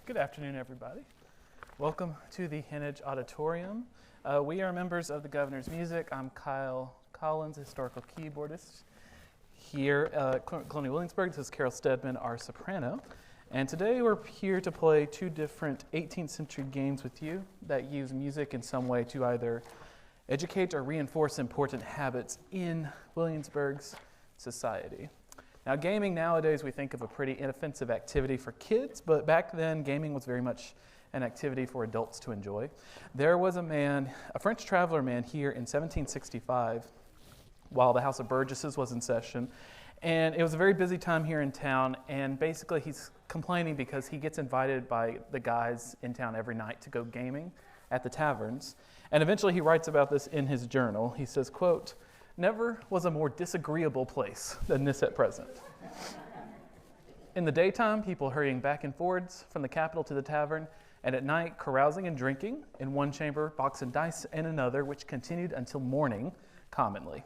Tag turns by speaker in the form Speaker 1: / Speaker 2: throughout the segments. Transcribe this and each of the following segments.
Speaker 1: Good afternoon, everybody. Welcome to the Hennage Auditorium. We are members of the Governor's Music. I'm Kyle Collins, historical keyboardist here at Colonial Williamsburg. This is Carol Stedman, our soprano. And today we're here to play two different 18th century games with you that use music in some way to either educate or reinforce important habits in Williamsburg's society. Now, gaming nowadays we think of a pretty inoffensive activity for kids, but back then gaming was very much an activity for adults to enjoy. There was a man, a French traveler man here in 1765 while the House of Burgesses was in session, and it was a very busy time here in town, and basically he's complaining because he gets invited by the guys in town every night to go gaming at the taverns, and eventually he writes about this in his journal. He says, quote, "Never was a more disagreeable place than this at present. In the daytime, people hurrying back and forwards from the capital to the tavern, and at night, carousing and drinking in one chamber, box and dice in another, which continued until morning commonly."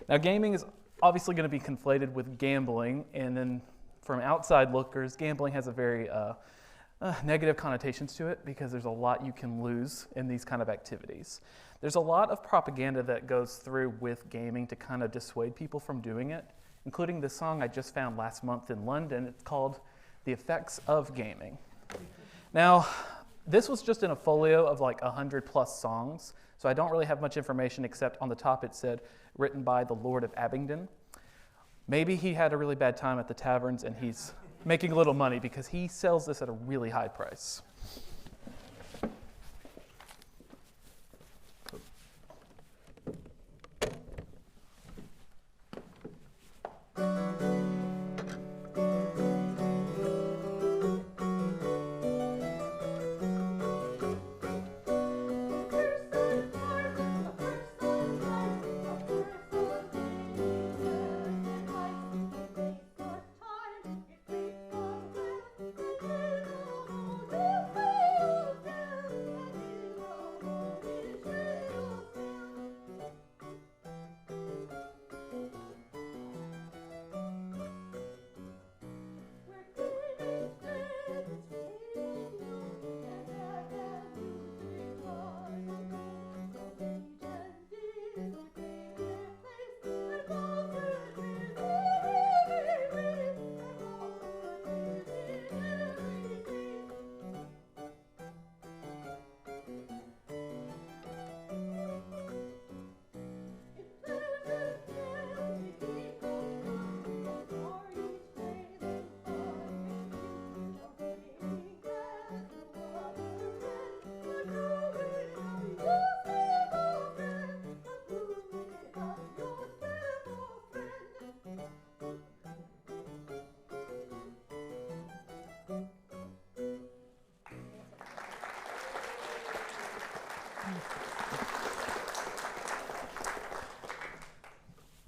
Speaker 1: Now, gaming is obviously going to be conflated with gambling, and then from outside lookers, gambling has a very negative connotations to it because there's a lot you can lose in these kind of activities. There's a lot of propaganda that goes through with gaming to kind of dissuade people from doing it, including this song I just found last month in London. It's called "The Effects of Gaming." Now, this was just in a folio of like 100 plus songs, so I don't really have much information except on the top it said, written by the Lord of Abingdon. Maybe he had a really bad time at the taverns and he's making a little money because he sells this at a really high price.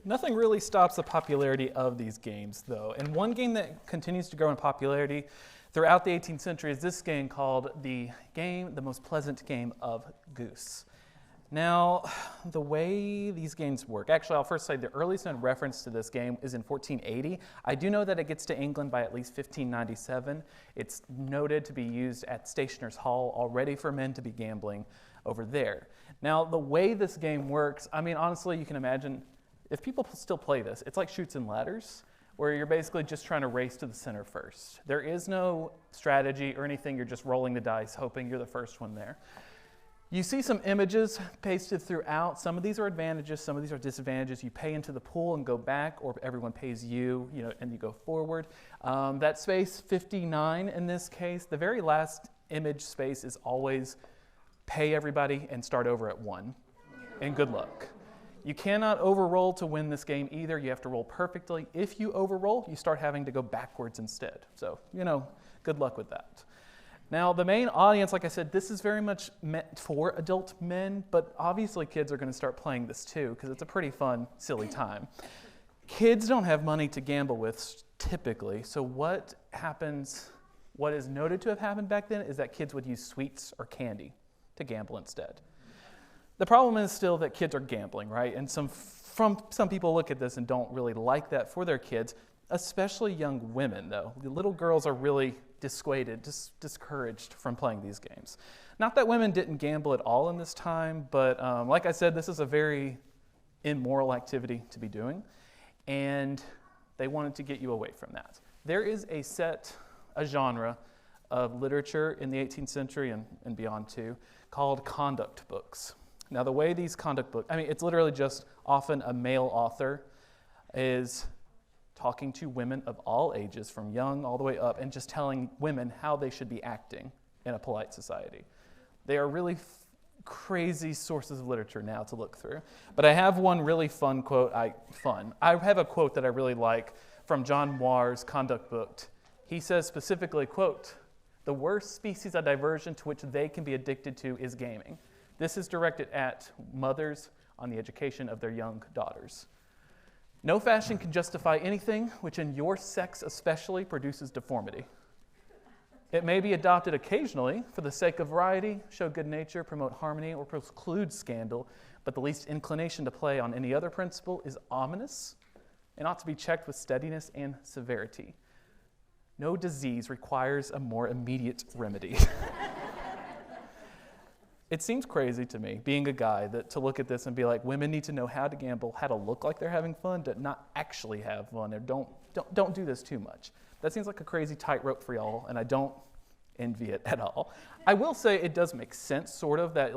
Speaker 1: Nothing really stops the popularity of these games, though. And one game that continues to grow in popularity throughout the 18th century is this game called the most pleasant game of Goose. Now, the way these games work, actually, I'll first say the earliest known reference to this game is in 1480. I do know that it gets to England by at least 1597. It's noted to be used at Stationers' Hall already for men to be gambling over there. Now, the way this game works, I mean, honestly, you can imagine if people still play this, it's like Chutes and Ladders, where you're basically just trying to race to the center first. There is no strategy or anything. You're just rolling the dice, hoping you're the first one there. You see some images pasted throughout. Some of these are advantages, some of these are disadvantages. You pay into the pool and go back, or everyone pays you, and you go forward. That space 59 in this case, the very last image space is always pay everybody and start over at 1. And good luck. You cannot overroll to win this game either. You have to roll perfectly. If you overroll, you start having to go backwards instead. So, good luck with that. Now, the main audience, like I said, this is very much meant for adult men, but obviously kids are going to start playing this too because it's a pretty fun, silly time. Kids don't have money to gamble with typically, so what is noted to have happened back then is that kids would use sweets or candy to gamble instead. The problem is still that kids are gambling, right? And some people look at this and don't really like that for their kids, especially young women, though. The little girls are really dissuaded, discouraged from playing these games. Not that women didn't gamble at all in this time, but like I said, this is a very immoral activity to be doing, and they wanted to get you away from that. There is a genre of literature in the 18th century and beyond too, called conduct books. Now the way these conduct books, it's literally just often a male author is talking to women of all ages, from young all the way up, and just telling women how they should be acting in a polite society. They are really crazy sources of literature now to look through. But I have one really fun quote. I have a quote that I really like from John Moir's conduct book. He says specifically, quote, "The worst species of diversion to which they can be addicted to is gaming. This is directed at mothers on the education of their young daughters. No fashion can justify anything which in your sex especially produces deformity. It may be adopted occasionally for the sake of variety, show good nature, promote harmony, or preclude scandal, but the least inclination to play on any other principle is ominous and ought to be checked with steadiness and severity. No disease requires a more immediate remedy." It seems crazy to me, being a guy, to look at this and be like, women need to know how to gamble, how to look like they're having fun, to not actually have fun, or don't do this too much. That seems like a crazy tightrope for y'all, and I don't envy it at all. I will say it does make sense, sort of, that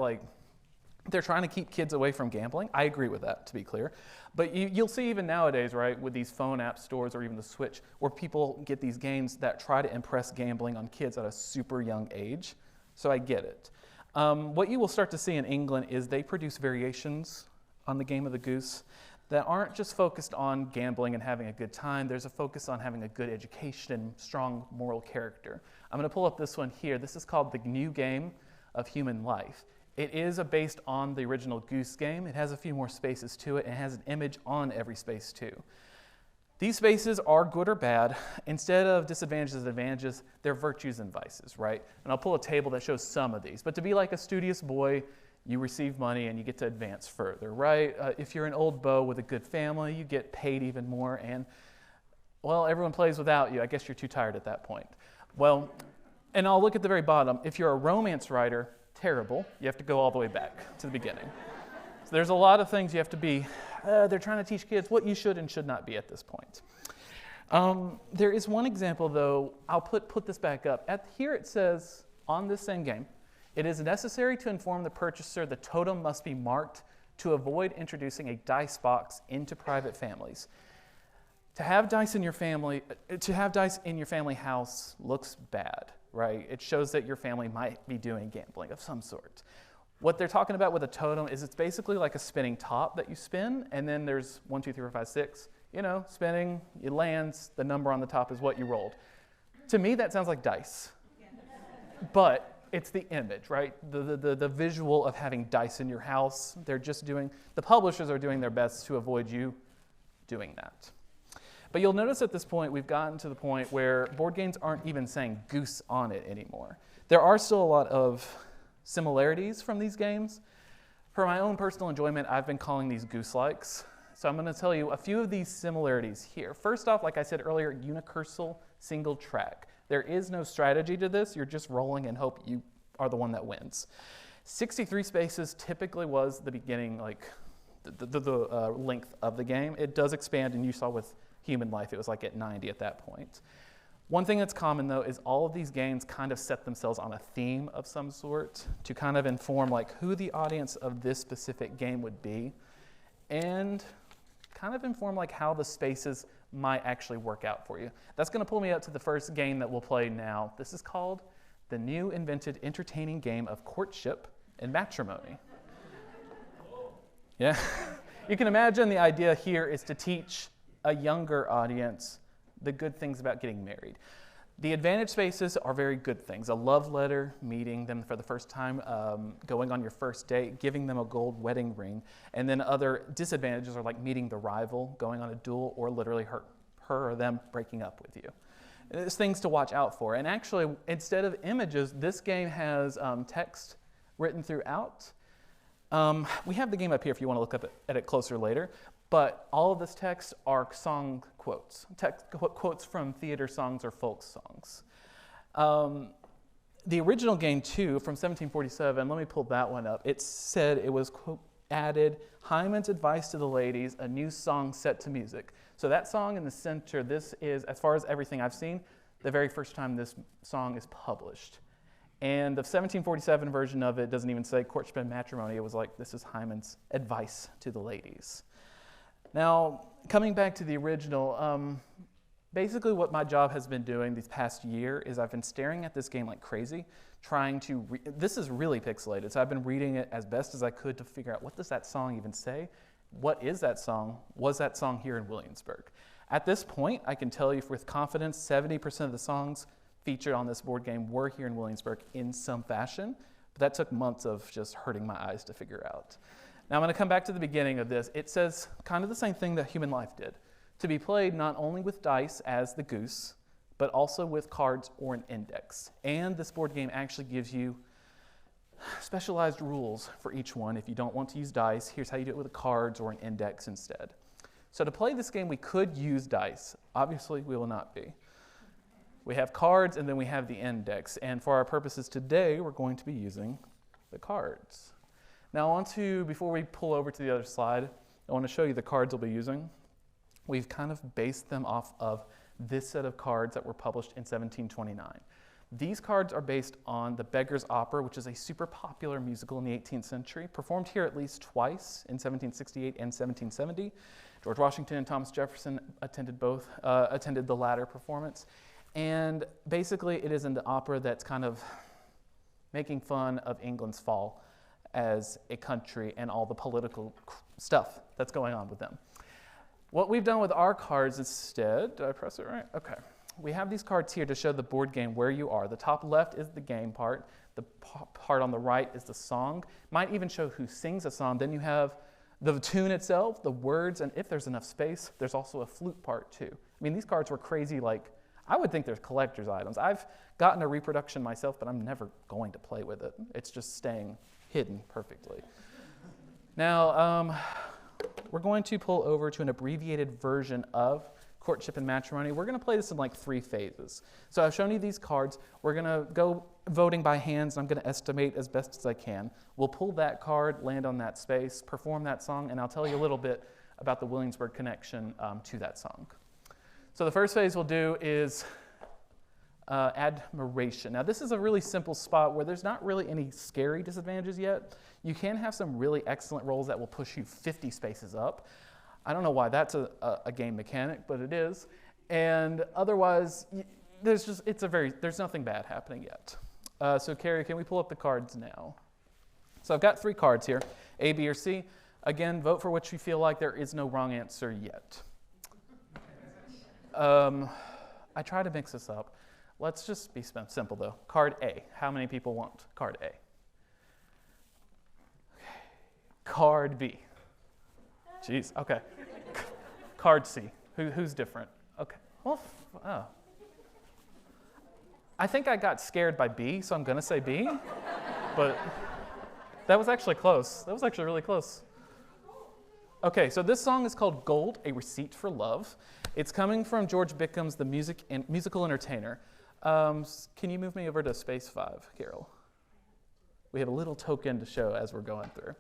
Speaker 1: they're trying to keep kids away from gambling. I agree with that, to be clear. But you'll see even nowadays, right, with these phone app stores or even the Switch, where people get these games that try to impress gambling on kids at a super young age. So I get it. What you will start to see in England is they produce variations on the game of the goose that aren't just focused on gambling and having a good time. There's a focus on having a good education and strong moral character. I'm going to pull up this one here. This is called The New Game of Human Life. It is based on the original Goose game. It has a few more spaces to it, and it has an image on every space too. These spaces are good or bad. Instead of disadvantages and advantages, they're virtues and vices, right? And I'll pull a table that shows some of these. But to be like a studious boy, you receive money and you get to advance further, right? If you're an old beau with a good family, you get paid even more. And, well, everyone plays without you. I guess you're too tired at that point. Well, and I'll look at the very bottom. If you're a romance writer, terrible. You have to go all the way back to the beginning. So there's a lot of things you have to be. They're trying to teach kids what you should and should not be at this point. There is one example, though. I'll put this back up. Here it says, on this same game, it is necessary to inform the purchaser the totem must be marked to avoid introducing a dice box into private families. To have dice in your family house looks bad, right? It shows that your family might be doing gambling of some sort. What they're talking about with a totem is it's basically like a spinning top that you spin, and then there's 1, 2, 3, 4, 5, 6. Spinning, it lands, the number on the top is what you rolled. To me, that sounds like dice. But it's the image, right? The visual of having dice in your house. The publishers are doing their best to avoid you doing that. But you'll notice at this point, we've gotten to the point where board games aren't even saying goose on it anymore. There are still a lot of similarities from these games. For my own personal enjoyment, I've been calling these goose-likes. So I'm going to tell you a few of these similarities here. First off, like I said earlier, unicursal single track. There is no strategy to this. You're just rolling and hope you are the one that wins. 63 spaces typically was the beginning, the length of the game. It does expand, and you saw with Human Life, it was like at 90 at that point. One thing that's common, though, is all of these games kind of set themselves on a theme of some sort to kind of inform who the audience of this specific game would be, and kind of inform how the spaces might actually work out for you. That's going to pull me up to the first game that we'll play now. This is called The New Invented Entertaining Game of Courtship and Matrimony. Yeah. You can imagine the idea here is to teach a younger audience the good things about getting married. The advantage spaces are very good things. A love letter, meeting them for the first time, going on your first date, giving them a gold wedding ring, and then other disadvantages are like meeting the rival, going on a duel, or literally her or them breaking up with you. There's things to watch out for. And actually, instead of images, this game has text written throughout. We have the game up here if you want to look at it closer later. But all of this text are song quotes, quotes from theater songs or folk songs. Um, the original game, too, from 1747, let me pull that one up. It said it was, quote, added Hyman's advice to the ladies, a new song set to music. So that song in the center, this is, as far as everything I've seen, the very first time this song is published. And the 1747 version of it doesn't even say courtship and matrimony. It was like, this is Hyman's advice to the ladies. Now, coming back to the original, basically what my job has been doing this past year is I've been staring at this game like crazy, trying to, this is really pixelated, so I've been reading it as best as I could to figure out what does that song even say? What is that song? Was that song here in Williamsburg? At this point, I can tell you with confidence, 70% of the songs featured on this board game were here in Williamsburg in some fashion, but that took months of just hurting my eyes to figure out. Now I'm going to come back to the beginning of this. It says kind of the same thing that Human Life did, to be played not only with dice as the goose, but also with cards or an index. And this board game actually gives you specialized rules for each one. If you don't want to use dice, here's how you do it with the cards or an index instead. So to play this game, we could use dice. Obviously, we will not be. We have cards, and then we have the index. And for our purposes today, we're going to be using the cards. Now before we pull over to the other slide, I want to show you the cards we'll be using. We've kind of based them off of this set of cards that were published in 1729. These cards are based on The Beggar's Opera, which is a super popular musical in the 18th century, performed here at least twice in 1768 and 1770. George Washington and Thomas Jefferson attended the latter performance. And basically, it is an opera that's kind of making fun of England's fall as a country and all the political stuff that's going on with them. What we've done with our cards instead, did I press it right? Okay. We have these cards here to show the board game where you are. The top left is the game part. The part on the right is the song. Might even show who sings a song. Then you have the tune itself, the words, and if there's enough space, there's also a flute part too. I mean, these cards were crazy, like, I would think they're collector's items. I've gotten a reproduction myself, but I'm never going to play with it. It's just staying hidden perfectly. Now, we're going to pull over to an abbreviated version of courtship and matrimony. We're going to play this in like 3 phases. So I've shown you these cards. We're going to go voting by hands. I'm going to estimate as best as I can. We'll pull that card, land on that space, perform that song, and I'll tell you a little bit about the Williamsburg connection to that song. So the first phase we'll do is admiration. Now this is a really simple spot where there's not really any scary disadvantages yet. You can have some really excellent rolls that will push you 50 spaces up. I don't know why that's a game mechanic, but it is. And otherwise, there's nothing bad happening yet. So Carrie, can we pull up the cards now? So I've got 3 cards here, A, B, or C. Again, vote for what you feel like. There is no wrong answer yet. I try to mix this up. Let's just be simple, though. Card A. How many people want card A? Okay. Card B. Jeez, okay. Card C. Who's different? Okay. Well, oh. I think I got scared by B, so I'm going to say B. But that was actually close. That was actually really close. Okay, so this song is called Gold, A Receipt for Love. It's coming from George Bickham's The Musical Entertainer. Can you move me over to space 5, Carol? We have a little token to show as we're going through.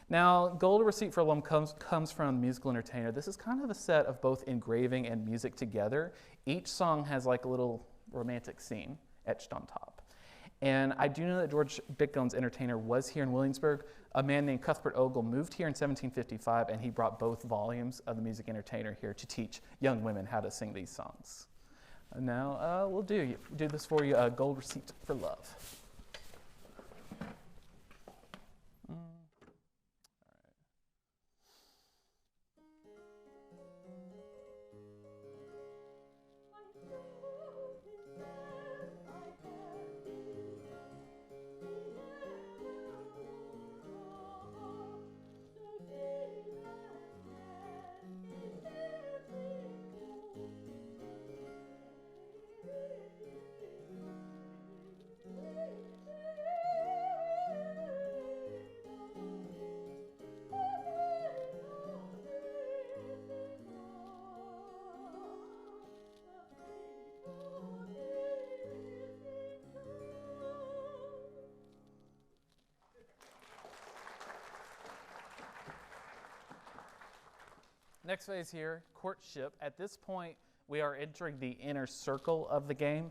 Speaker 1: Now, Gold, A Receipt for Love comes from The Musical Entertainer. This is kind of a set of both engraving and music together. Each song has like a little romantic scene etched on top. And I do know that George Bickham's Entertainer was here in Williamsburg. A man named Cuthbert Ogle moved here in 1755, and he brought both volumes of The Music Entertainer here to teach young women how to sing these songs. And now we'll do this for you, Gold Receipt for Love. Next phase here, courtship. At this point, we are entering the inner circle of the game.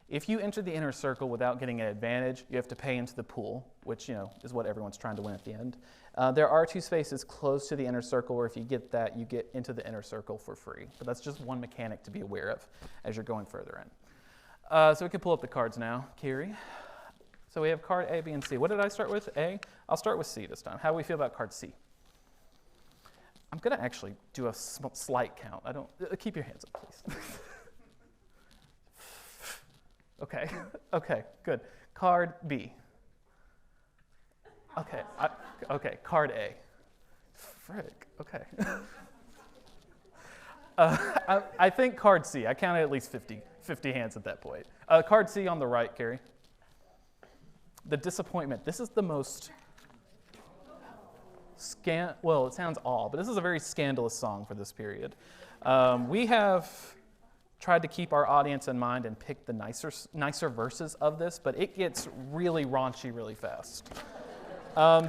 Speaker 1: If you enter the inner circle without getting an advantage, you have to pay into the pool, which is what everyone's trying to win at the end. There are 2 spaces close to the inner circle where if you get that, you get into the inner circle for free. But that's just one mechanic to be aware of as you're going further in. So we can pull up the cards now. Kiri. So we have card A, B, and C. What did I start with? A? I'll start with C this time. How do we feel about card C? I'm going to actually do a slight count. Keep your hands up, please. Okay, okay, good. Card B. Okay, okay, card A. Frick, okay. I think card C. I counted at least 50 hands at that point. Card C on the right, Carrie. The disappointment. This is the most well, it sounds all, but this is a very scandalous song for this period. We have tried to keep our audience in mind and pick the nicer verses of this, but it gets really raunchy really fast.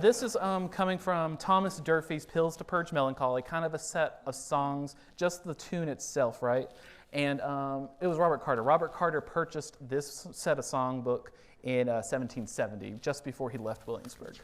Speaker 1: This is coming from Thomas Durfee's Pills to Purge Melancholy, kind of a set of songs, just the tune itself, right? And it was Robert Carter. Robert Carter purchased this set of songbook in 1770, just before he left Williamsburg.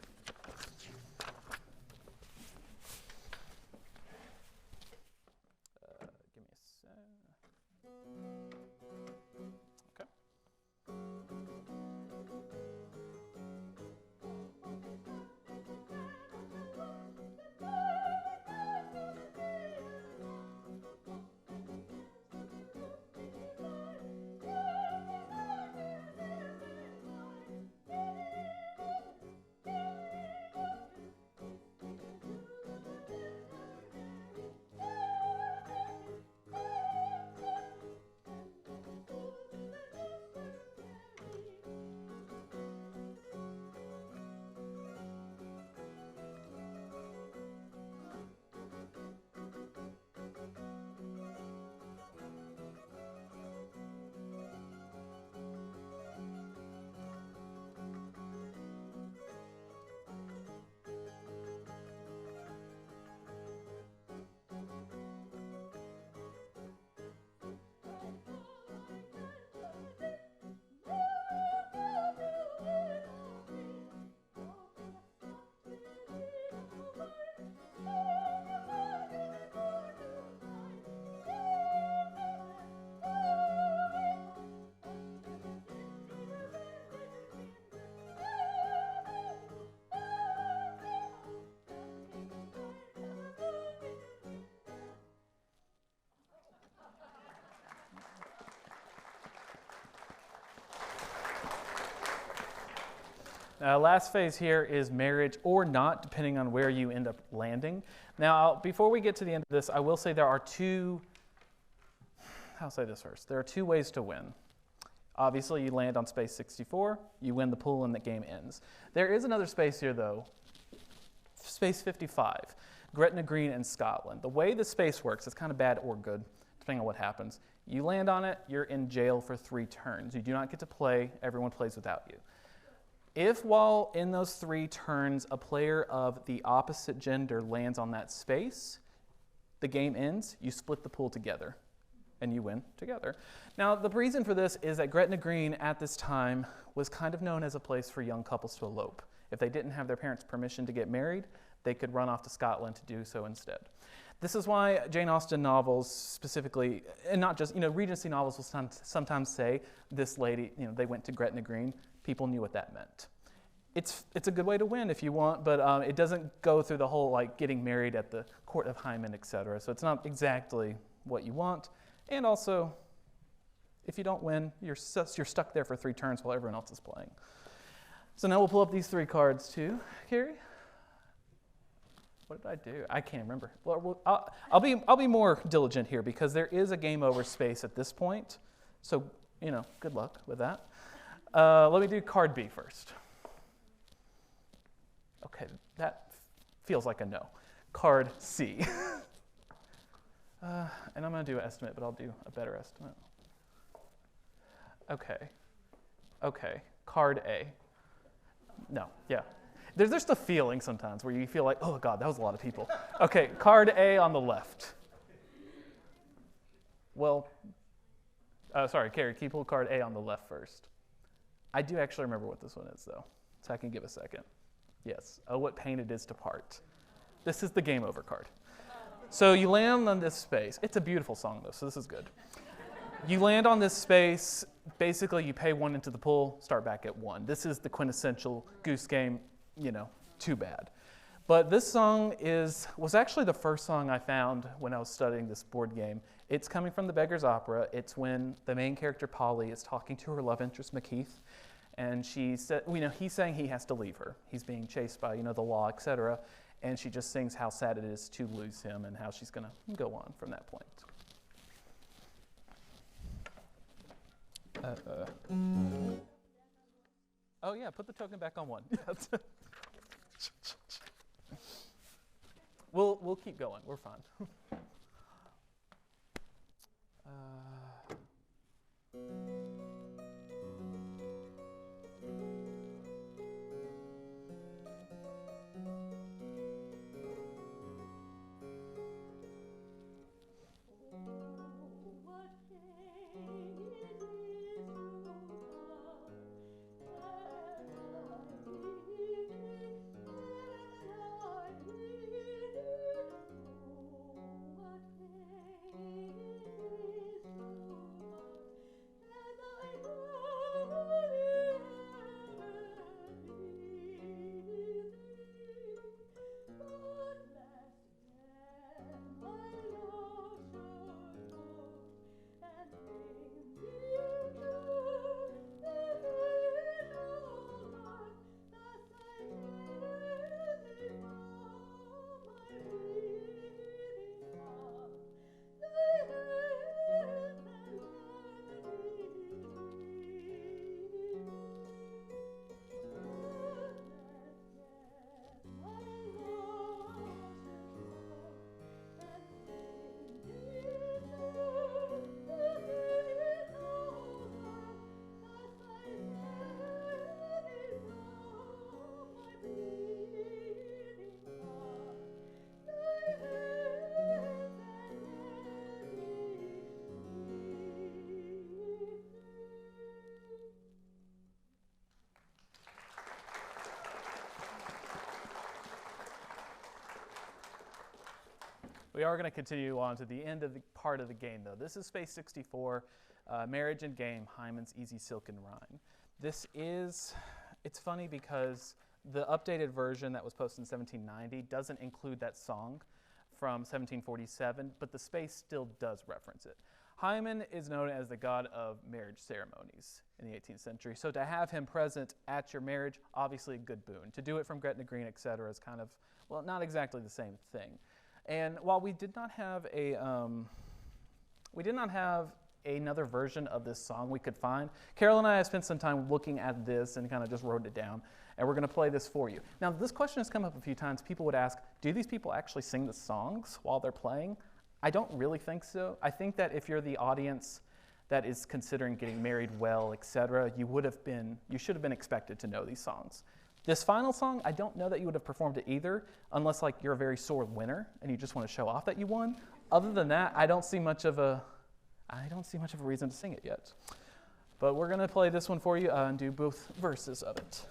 Speaker 1: Last phase here is marriage or not, depending on where you end up landing. Now, before we get to the end of this, I will say there are I'll say this first. There are 2 ways to win. Obviously, you land on space 64, you win the pool, and the game ends. There is another space here, though, space 55, Gretna Green in Scotland. The way the space works, it's kind of bad or good, depending on what happens. You land on it, you're in jail for 3 turns. You do not get to play. Everyone plays without you. If while in those 3 turns, a player of the opposite gender lands on that space, the game ends, you split the pool together, and you win together. Now, the reason for this is that Gretna Green at this time was kind of known as a place for young couples to elope. If they didn't have their parents' permission to get married, they could run off to Scotland to do so instead. This is why Jane Austen novels specifically, and not just, Regency novels will sometimes say, this lady, they went to Gretna Green. People knew what that meant. It's a good way to win if you want, but it doesn't go through the whole getting married at the court of Hymen, etc. So it's not exactly what you want. And also, if you don't win, you're stuck there for 3 turns while everyone else is playing. So now we'll pull up these 3 cards too, Carrie. What did I do? I can't remember. Well, I'll be more diligent here because there is a game over space at this point. So good luck with that. Let me do card B first. Okay, that feels like a no. Card C. And I'm going to do an estimate, but I'll do a better estimate. Okay, card A. No, yeah. There's just a feeling sometimes where you feel like, oh God, that was a lot of people. Okay, card A on the left. Well, sorry, Carrie, can you pull card A on the left first? I do actually remember what this one is, though, so I can give a second. Yes. Oh, what pain it is to part. This is the game over card. So you land on this space. It's a beautiful song, though, so this is good. You land on this space. Basically, you pay 1 into the pool, start back at 1. This is the quintessential Goose Game, too bad. But this song was actually the first song I found when I was studying this board game. It's coming from the Beggar's Opera. It's when the main character, Polly, is talking to her love interest, McKeith, and she said, he's saying he has to leave her. He's being chased by, the law, etc., and she just sings how sad it is to lose him and how she's going to go on from that point. Oh yeah, put the token back on 1. We'll keep going. We're fine. We are going to continue on to the end of the part of the game, though. This is Space 64, Marriage and Game, Hyman's Easy Silken Rhyme. It's funny because the updated version that was posted in 1790 doesn't include that song from 1747, but the space still does reference it. Hyman is known as the god of marriage ceremonies in the 18th century, so to have him present at your marriage, obviously a good boon. To do it from Gretna Green, etc., is kind of, well, not exactly the same thing. And while we did not have another version of this song we could find, Carol and I have spent some time looking at this and kind of just wrote it down, and we're going to play this for you. Now, this question has come up a few times. People would ask, do these people actually sing the songs while they're playing? I don't really think so. I think that if you're the audience that is considering getting married well, etc., you should have been expected to know these songs. This final song, I don't know that you would have performed it either, unless you're a very sore winner and you just want to show off that you won. Other than that, I don't see much of a reason to sing it yet. But we're going to play this one for you and do both verses of it.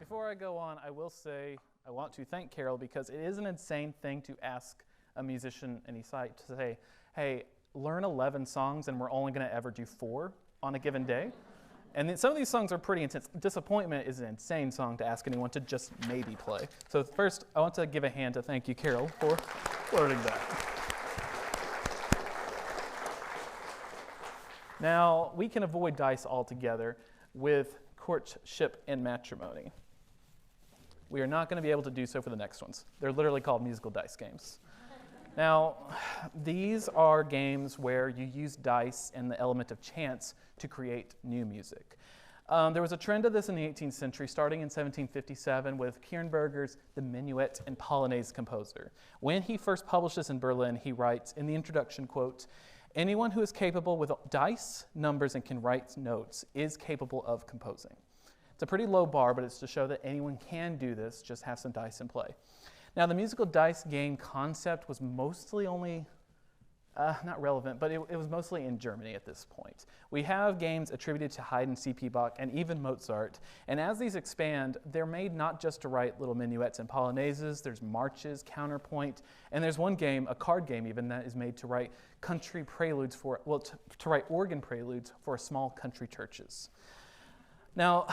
Speaker 1: Before I go on, I will say I want to thank Carol because it is an insane thing to ask a musician any site to say, hey, learn 11 songs and we're only going to ever do 4 on a given day. And then some of these songs are pretty intense. Disappointment is an insane song to ask anyone to just maybe play. So first, I want to give a hand to thank you, Carol, for learning that. Now, we can avoid dice altogether with courtship and matrimony. We are not going to be able to do so for the next ones. They're literally called musical dice games. Now, these are games where you use dice and the element of chance to create new music. There was a trend of this in the 18th century, starting in 1757 with Kirnberger's The Minuet and Polonaise Composer. When he first published this in Berlin, he writes in the introduction, quote, anyone who is capable with dice, numbers, and can write notes is capable of composing. It's a pretty low bar, but it's to show that anyone can do this, just have some dice in play. Now, the musical dice game concept was mostly only, not relevant, but it was mostly in Germany at this point. We have games attributed to Haydn, C.P. Bach, and even Mozart, and as these expand, they're made not just to write little minuets and polonaises, there's marches, counterpoint, and there's one game, a card game even, that is made to write country preludes for, well, to write organ preludes for small country churches. Now,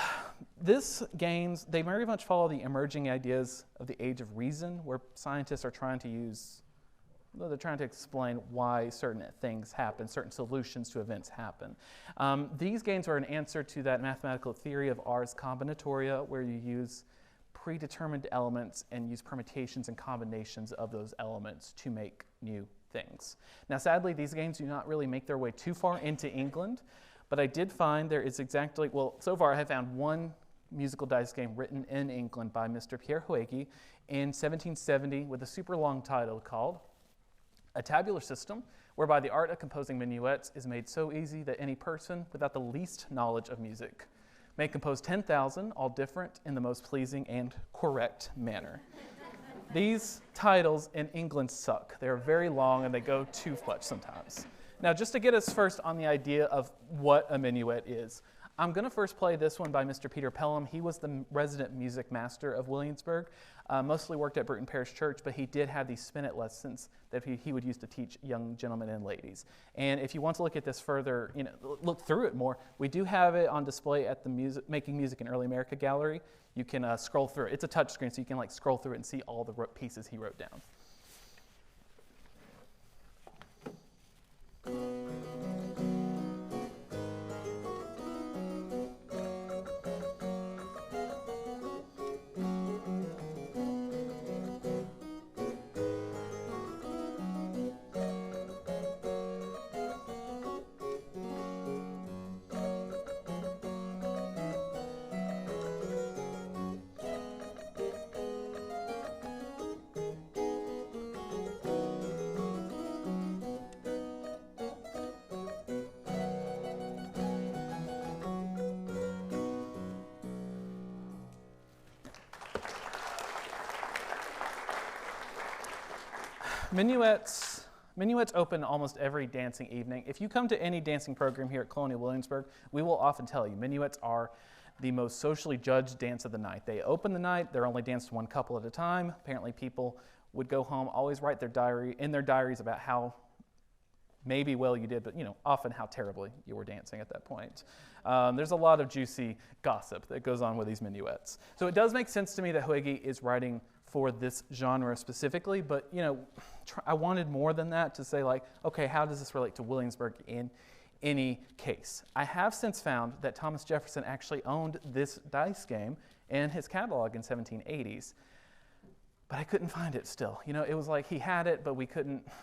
Speaker 1: these games, they very much follow the emerging ideas of the age of reason, where scientists are trying to explain why certain things happen, certain solutions to events happen. These games are an answer to that mathematical theory of ars combinatoria, where you use predetermined elements and use permutations and combinations of those elements to make new things. Now, sadly, these games do not really make their way too far into England, but I did find there is exactly, well, so far I have found one musical dice game written in England by Mr. Pierre Huegi in 1770 with a super long title called A Tabular System, whereby the art of composing minuets is made so easy that any person without the least knowledge of music may compose 10,000, all different in the most pleasing and correct manner. These titles in England suck. They're very long and they go too much sometimes. Now, just to get us first on the idea of what a minuet is, I'm going to first play this one by Mr. Peter Pelham. He was the resident music master of Williamsburg, mostly worked at Bruton Parish Church, but he did have these spinet lessons that he would use to teach young gentlemen and ladies. And if you want to look at this further, look through it more, we do have it on display at the Making Music in Early America Gallery. You can scroll through it. It's a touchscreen, so you can scroll through it and see all the pieces he wrote down. Minuets open almost every dancing evening. If you come to any dancing program here at Colonial Williamsburg, we will often tell you minuets are the most socially judged dance of the night. They open the night, they're only danced one couple at a time. Apparently people would go home, always write in their diaries about how maybe well you did, but often how terribly you were dancing at that point. There's a lot of juicy gossip that goes on with these minuets. So it does make sense to me that Huegi is writing for this genre specifically, but I wanted more than that to say okay, how does this relate to Williamsburg in any case? I have since found that Thomas Jefferson actually owned this dice game in his catalog in 1780s, but I couldn't find it still. It was he had it, but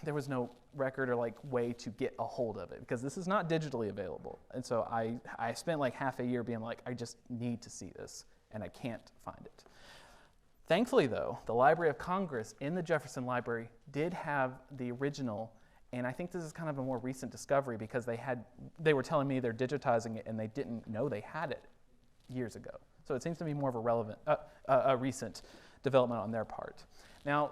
Speaker 1: there was no record or way to get a hold of it because this is not digitally available. And so I spent half a year being I just need to see this, and I can't find it. Thankfully, though, the Library of Congress in the Jefferson Library did have the original, and I think this is kind of a more recent discovery because they were telling me they're digitizing it and they didn't know they had it years ago. So it seems to be more of a recent development on their part. Now,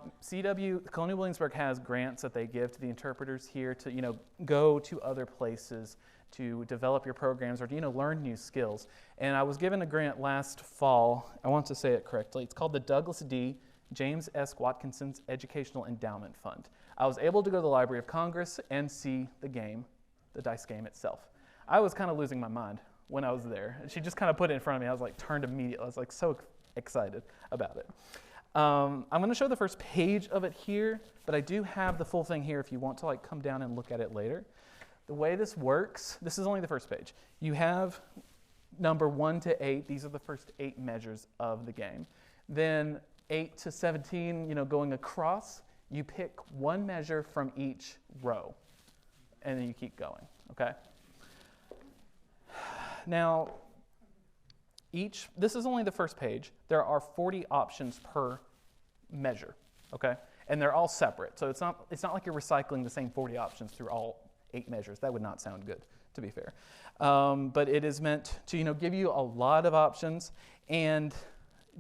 Speaker 1: Colonial Williamsburg has grants that they give to the interpreters here to go to other places to develop your programs or to, learn new skills. And I was given a grant last fall. I want to say it correctly. It's called the Douglas D. James S. Watkinson's Educational Endowment Fund. I was able to go to the Library of Congress and see the game, the dice game itself. I was kind of losing my mind when I was there. She just kind of put it in front of me. I was like turned immediately. I was like so excited about it. I'm going to show the first page of it here, but I do have the full thing here if you want to come down and look at it later. The way this works, this is only the first page. You have number 1 to 8. These are the first 8 measures of the game. Then 8 to 17, going across, you pick one measure from each row, and then you keep going, okay? Now, this is only the first page. There are 40 options per measure, okay? And they're all separate, so it's not like you're recycling the same 40 options through all 8 measures. That would not sound good, to be fair. But it is meant to, give you a lot of options, and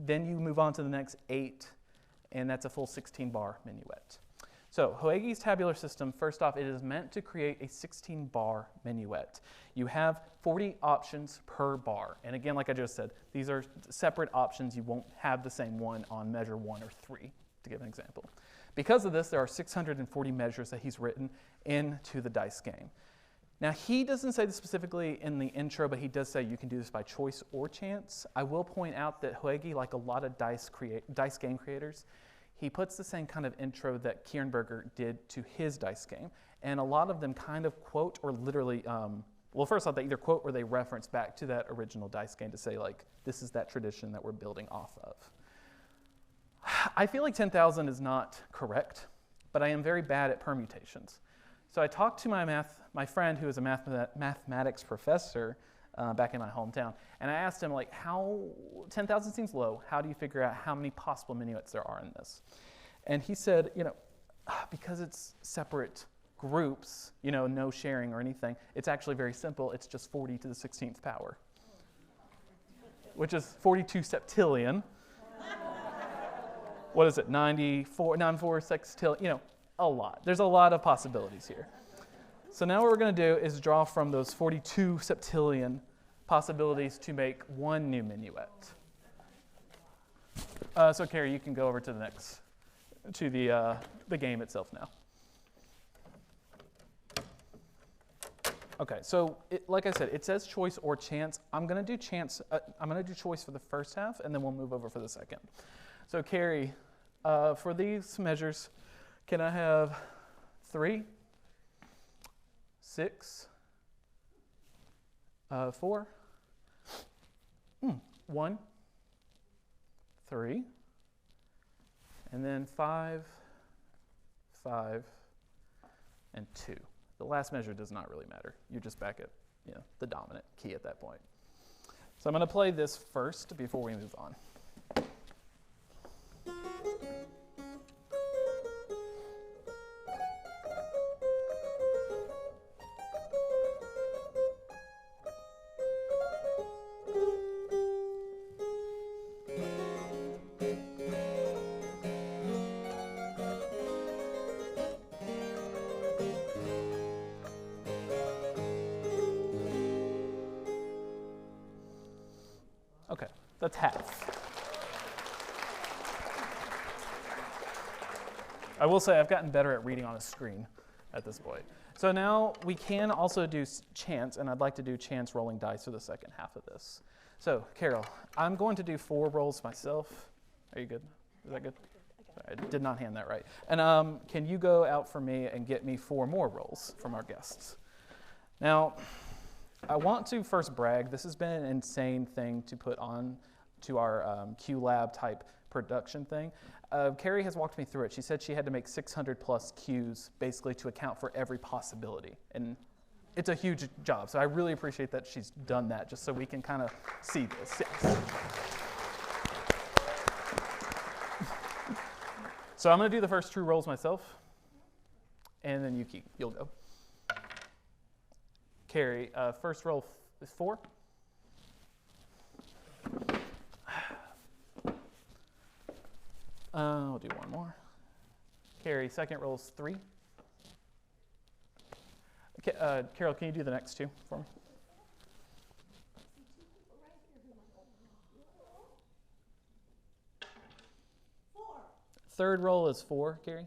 Speaker 1: then you move on to the next 8, and that's a full 16-bar minuet. So Hoege's tabular system, first off, it is meant to create a 16-bar minuet. You have 40 options per bar. And again, like I just said, these are separate options. You won't have the same one on measure 1 or 3, to give an example. Because of this, there are 640 measures that he's written into the dice game. Now, he doesn't say this specifically in the intro, but he does say you can do this by choice or chance. I will point out that Hoege, like a lot of dice game creators, he puts the same kind of intro that Kierenberger did to his dice game. And a lot of them kind of quote or literally, first off, they either quote or they reference back to that original dice game to say, this is that tradition that we're building off of. I feel like 10,000 is not correct, but I am very bad at permutations. So I talked to my friend who is a mathematics professor back in my hometown, and I asked him, 10,000 seems low. How do you figure out how many possible minuets there are in this? And he said, because it's separate groups, no sharing or anything, it's actually very simple. It's just 40 to the 16th power, which is 42 septillion. What is it, 94 sextillion, a lot. There's a lot of possibilities here. So now what we're going to do is draw from those 42 septillion possibilities to make one new minuet. So Carrie, you can go over to the game itself now. Okay, so like I said, it says choice or chance. I'm going to do chance. I'm going to do choice for the first half, and then we'll move over for the second. So Carrie, for these measures, can I have 3, 6, 4, 1, 3, and then 5, 5, and 2. The last measure does not really matter. You're just back at the dominant key at that point. So I'm going to play this first before we move on. Okay, that's half. I will say I've gotten better at reading on a screen at this point. So now we can also do chance, and I'd like to do chance rolling dice for the second half of this. So, Carol, I'm going to do 4 rolls myself. Are you good? Is that good? Sorry, I did not hand that right. And can you go out for me and get me 4 more rolls from our guests? Now, I want to first brag. This has been an insane thing to put on to our Q-Lab type production thing. Carrie has walked me through it. She said she had to make 600 plus cues basically to account for every possibility. And it's a huge job. So I really appreciate that she's done that just so we can kind of see this. Yes. So I'm going to do the first 2 rolls myself. And then you'll go. Carrie, first roll is 4. I'll do 1 more. Carrie, second roll is 3. Carol, can you do the next two for me? Third roll is 4, Carrie.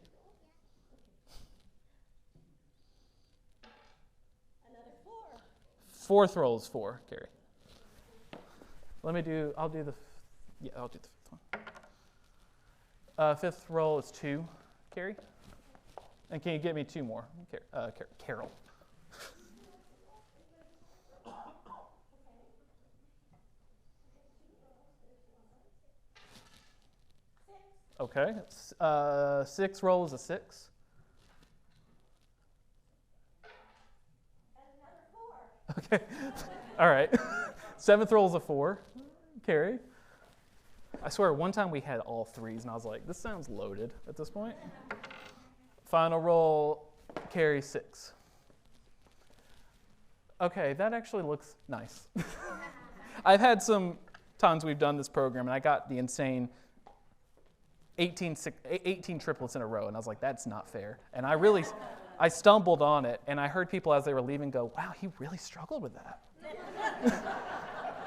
Speaker 2: Another 4.
Speaker 1: Fourth roll is 4, Carrie. I'll do the fifth one. Fifth roll is 2, Carrie. And can you get me 2 more, Carol? Okay. Sixth roll is a 6. Okay. All right. Seventh roll is a 4. Carrie. I swear, one time we had all 3s, and I was like, this sounds loaded at this point. Final roll, Carrie, 6. Okay, that actually looks nice. I've had some times we've done this program, and I got the insane 18 triplets in a row, and I was like, that's not fair. And I stumbled on it, and I heard people as they were leaving go, wow, he really struggled with that.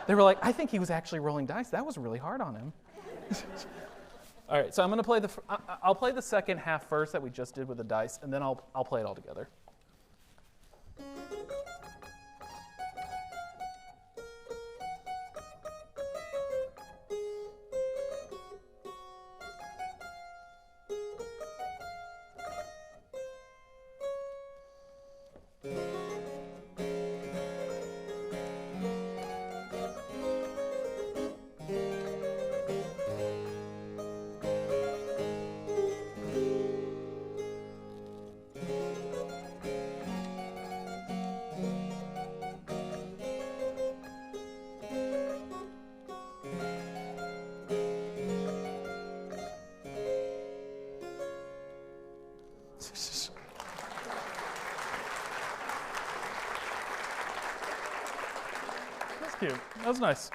Speaker 1: They were like, I think he was actually rolling dice. That was really hard on him. All right, so I'm going to play I'll play the second half first that we just did with the dice, and then I'll play it all together. That's cute. That was nice.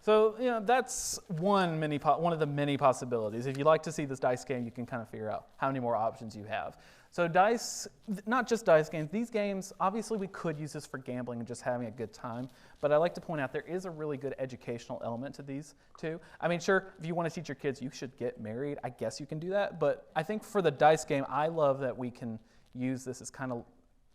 Speaker 1: So, that's one of the many possibilities. If you like to see this dice game, you can kind of figure out how many more options you have. So dice, not just dice games, these games, obviously we could use this for gambling and just having a good time, but I like to point out there is a really good educational element to these too. I mean, sure, if you want to teach your kids, you should get married. I guess you can do that, but I think for the dice game, I love that we can use this as kind of,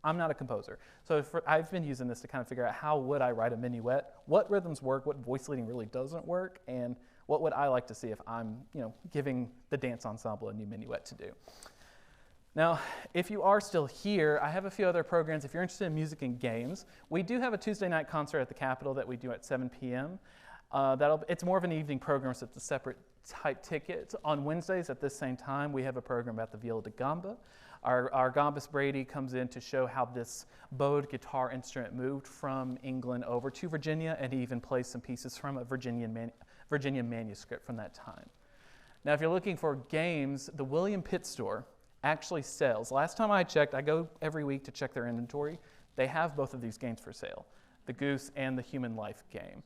Speaker 1: I'm not a composer, so I've been using this to kind of figure out how would I write a minuet, what rhythms work, what voice leading really doesn't work, and what would I like to see if I'm, giving the dance ensemble a new minuet to do. Now, if you are still here, I have a few other programs. If you're interested in music and games, we do have a Tuesday night concert at the Capitol that we do at 7 p.m. It's more of an evening program, so it's a separate type ticket. On Wednesdays at this same time, we have a program about the viola da gamba. Our gambist Brady comes in to show how this bowed guitar instrument moved from England over to Virginia, and he even plays some pieces from a Virginian manuscript from that time. Now, if you're looking for games, the William Pitt store actually sells. Last time I checked, I go every week to check their inventory. They have both of these games for sale, the Goose and the Human Life game.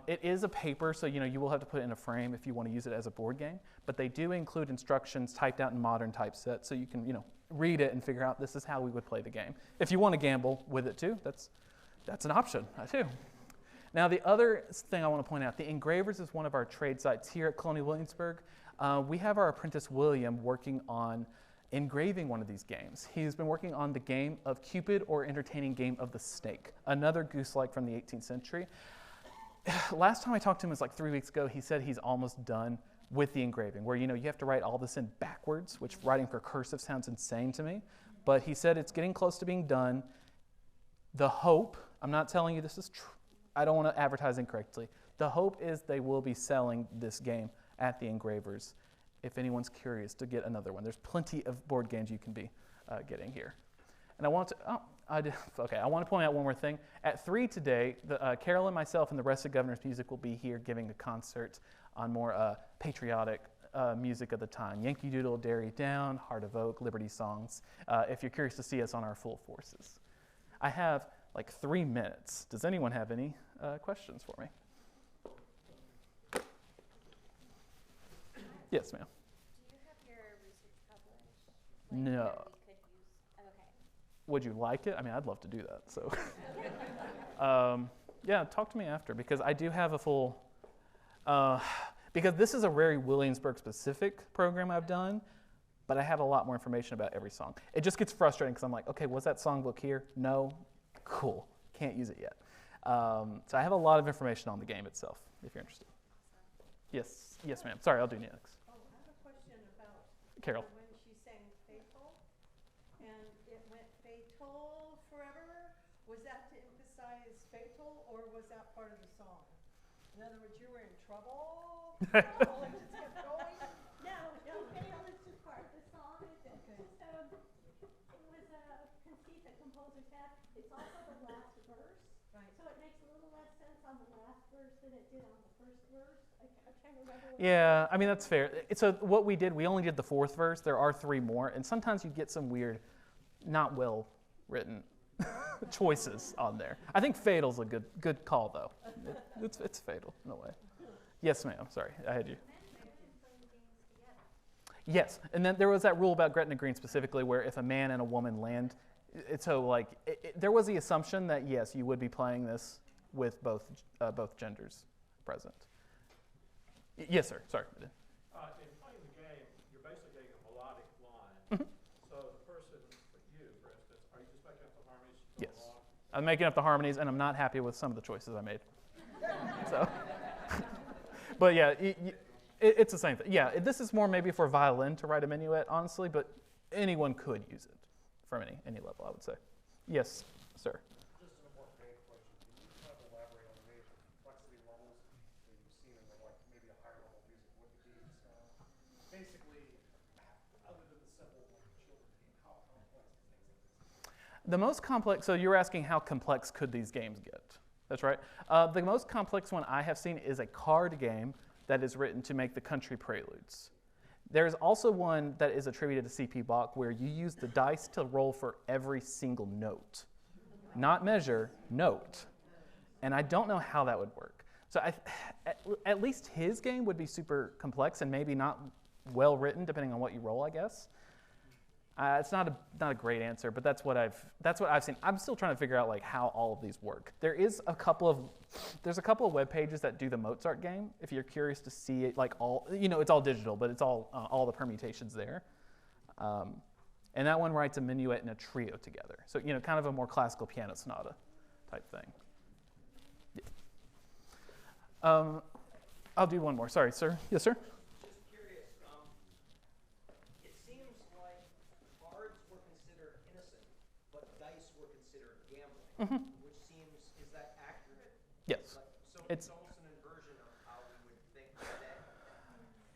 Speaker 1: It is a paper, so you will have to put it in a frame if you want to use it as a board game, but they do include instructions typed out in modern typeset, so you can read it and figure out this is how we would play the game. If you want to gamble with it too, that's an option too. Now, the other thing I want to point out, the Engravers is one of our trade sites here at Colonial Williamsburg. We have our apprentice William working on engraving one of these games. He's been working on the game of Cupid, or entertaining game of the snake, another goose-like from the 18th century. Last time I talked to him was like 3 weeks ago. He said he's almost done with the engraving, where you have to write all this in backwards, which writing for cursive sounds insane to me. But he said it's getting close to being done. The hope, I'm not telling you this is true, I don't want to advertise incorrectly. The hope is they will be selling this game at the Engravers if anyone's curious to get another one. There's plenty of board games you can be getting here. And I want to point out one more thing. At 3 today, Carol and myself and the rest of Governor's Music will be here giving a concert on more patriotic music of the time. Yankee Doodle, Derry Down, Heart of Oak, Liberty Songs, if you're curious to see us on our full forces. I have like 3 minutes. Does anyone have any questions for me? Yes, ma'am.
Speaker 2: Do you have your research published?
Speaker 1: No.
Speaker 2: We could use. Okay.
Speaker 1: would you like it? I mean, I'd love to do that. So, yeah, talk to me after because I do have a full. Because this is a very Williamsburg-specific program I've done, but I have a lot more information about every song. It just gets frustrating because I'm like, okay, was that songbook here? No, cool, can't use it yet. So I have a lot of information on the game itself, if you're interested. Yes, yes, ma'am. Sorry, I'll do next.
Speaker 2: Oh, I have a question about
Speaker 1: Carol.
Speaker 2: when she sang Fatal, and it went fatal forever. Was that to emphasize fatal, or was that part of the song? In other words, you were in trouble, and just kept going?
Speaker 3: No, fatal is just part of the song. It was a conceit that composers had. It's also the last verse,
Speaker 2: Right.
Speaker 3: so it makes a little less sense on the last verse than it did on the first verse. I can't remember.
Speaker 1: Yeah, I mean, that's fair. So what we did, we only did the fourth verse. There are 3 more, and sometimes you get some weird, not well-written choices on there. I think fatal's a good call, though. It's fatal, in a way. Yes, ma'am. Sorry, I had you. Yes, and then there was that rule about Gretna Green specifically where if a man and a woman land, there was the assumption that, yes, you would be playing this with both genders present. Yes, sir. Sorry.
Speaker 4: In playing the game, you're basically getting a melodic line. So the person, you, for instance, are you just making up the harmonies to go
Speaker 1: Yes.
Speaker 4: along?
Speaker 1: I'm making up the harmonies, and I'm not happy with some of the choices I made. So, but yeah, it's the same thing. Yeah, this is more maybe for violin to write a minuet, honestly, but anyone could use it from any level, I would say. Yes, sir.
Speaker 5: Just in a more vague question, can you kind of elaborate on the major complexity levels that you've seen in the, like, maybe a higher level music? What the games, basically, other than the simple like children game, how complex do things like this?
Speaker 1: The most complex, so you're asking how complex could these games get? That's right. The most complex one I have seen is a card game that is written to make the country preludes. There is also one that is attributed to C.P. Bach where you use the dice to roll for every single note. Not measure, note. And I don't know how that would work. So at least his game would be super complex and maybe not well written, depending on what you roll, I guess. It's not a great answer, but that's what I've seen. I'm still trying to figure out like how all of these work. There's a couple of web pages that do the Mozart game. If you're curious to see it, like it's all digital, but it's all the permutations there. And that one writes a minuet and a trio together. So kind of a more classical piano sonata type thing. Yeah. I'll do one more. Sorry, sir. Yes, sir.
Speaker 6: Which seems, is that accurate?
Speaker 1: Yes.
Speaker 6: So it's almost an inversion of how we would think today.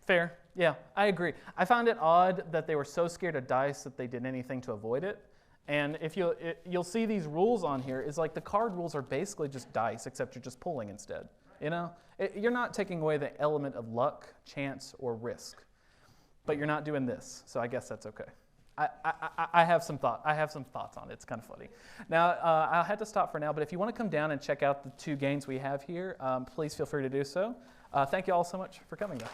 Speaker 1: Fair. Yeah, I agree. I found it odd that they were so scared of dice that they did anything to avoid it. And if you'll see these rules on here, is like the card rules are basically just dice, except you're just pulling instead. You're not taking away the element of luck, chance, or risk, but you're not doing this. So I guess that's okay. I have some thoughts on it. It's kind of funny. Now, I'll have to stop for now, but if you want to come down and check out the 2 games we have here, please feel free to do so. Thank you all so much for coming, though.